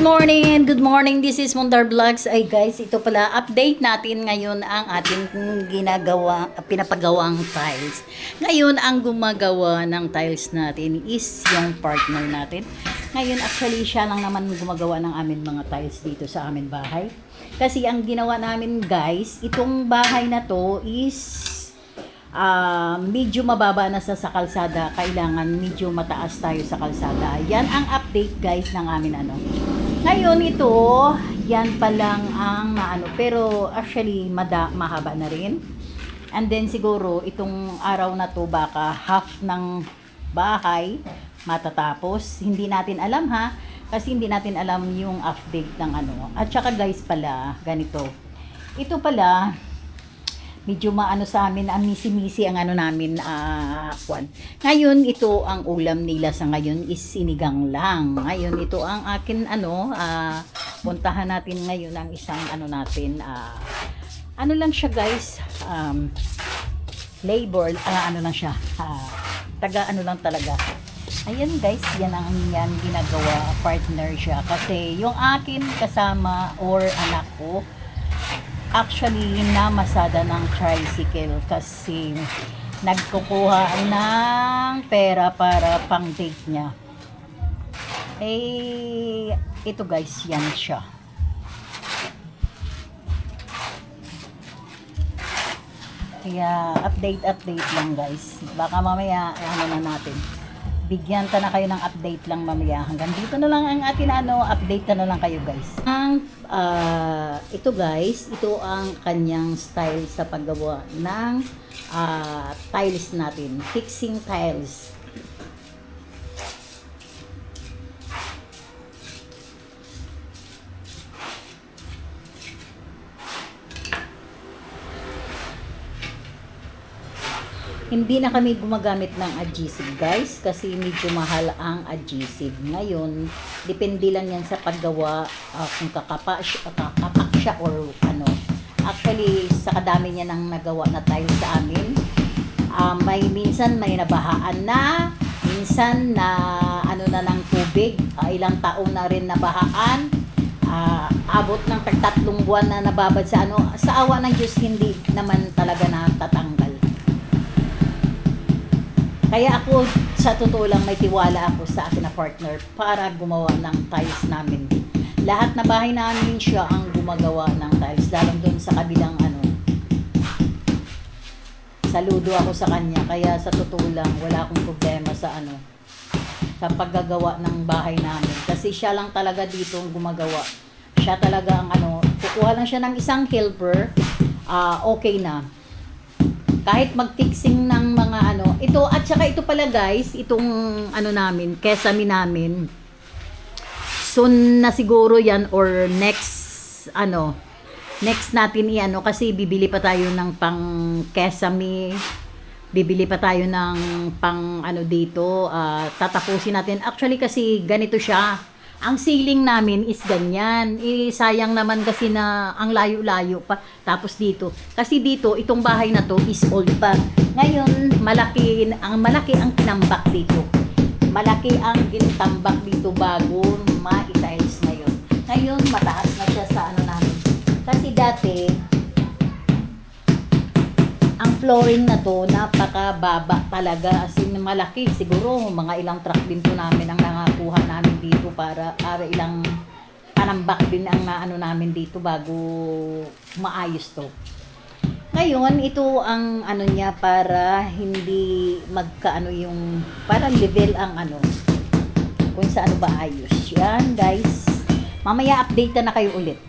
Good morning. This is Mundar Vlogs. Ay guys, ito pala, update natin ngayon ang ating pinapagawang tiles. Ngayon, ang gumagawa ng tiles natin is yung partner natin. Ngayon, actually, siya lang naman gumagawa ng amin mga tiles dito sa amin bahay. Kasi ang ginawa namin guys, itong bahay na to is medyo mababa na sa kalsada, kailangan medyo mataas tayo sa kalsada. Yan ang update guys ng amin ano. Ngayon ito, yan pa lang ang pero actually mahaba na rin. And then siguro itong araw na to baka half ng bahay matatapos. Hindi natin alam ha, kasi hindi natin alam yung update ng ano. At saka guys pala, ganito. Ito pala medyo sa amin, ang misi-misi ang namin, kwan. Ngayon, ito ang ulam nila sa ngayon is sinigang lang. Ngayon, ito ang akin, puntahan natin ngayon ang isang, natin, lang siya guys, labor, lang siya, taga lang talaga. Ayan guys, yan ang ginagawa, partner siya. Kasi yung akin kasama or anak ko, actually, namasada ng tricycle kasi nagkukuha ng pera para pang date niya. Ito guys, yan siya. Kaya, update lang guys. Baka mamaya, na natin. Bigyan ta na kayo ng update lang mamaya. Hanggang dito na lang ang atin update na lang kayo guys. Ito guys, ito ang kanyang style sa paggawa ng tiles natin. Fixing tiles. Hindi na kami gumagamit ng adhesive guys kasi medyo mahal ang adhesive. Ngayon, depende lang yan sa paggawa kung kakapak siya or ano. Actually, sa kadami niya nang nagawa na tiles sa amin, minsan may nabahaan na, minsan na na ng tubig, ilang taon na rin nabahaan, abot ng 3 buwan na nababad sa sa awa ng Diyos hindi naman talaga natatanggal. Kaya ako, sa totoo lang, may tiwala ako sa akin na partner para gumawa ng tiles namin. Lahat na bahay namin siya ang gumagawa ng tiles. Lalong doon sa kabilang Saludo ako sa kanya. Kaya sa totoo lang, wala akong problema sa sa paggagawa ng bahay namin. Kasi siya lang talaga dito ang gumagawa. Siya talaga ang kukuha lang siya ng isang helper, okay na. Kahit mag-fixing ng mga ito, at saka ito pala guys, itong namin, kesame namin, soon na siguro yan or next natin kasi bibili pa tayo ng pang kesame, bibili pa tayo ng pang dito, tatapusin natin. Actually kasi ganito siya, ang ceiling namin is ganyan. Sayang naman kasi na ang layo-layo pa. Tapos dito. Kasi dito, itong bahay na to is old pa. Ngayon, malaki ang tinambak dito. Malaki ang ginitambak dito bago ma-tiles ngayon. Ngayon, mataas na siya sa namin. Kasi dati, ang flooring na to, napakababa talaga. As in, malaki. Siguro, mga ilang truck din to namin ang nangakuha namin dito para ilang panambak din ang namin dito bago maayos to. Ngayon, ito ang niya para hindi para level ang kung saan ba ayos. Yan, guys. Mamaya update na kayo ulit.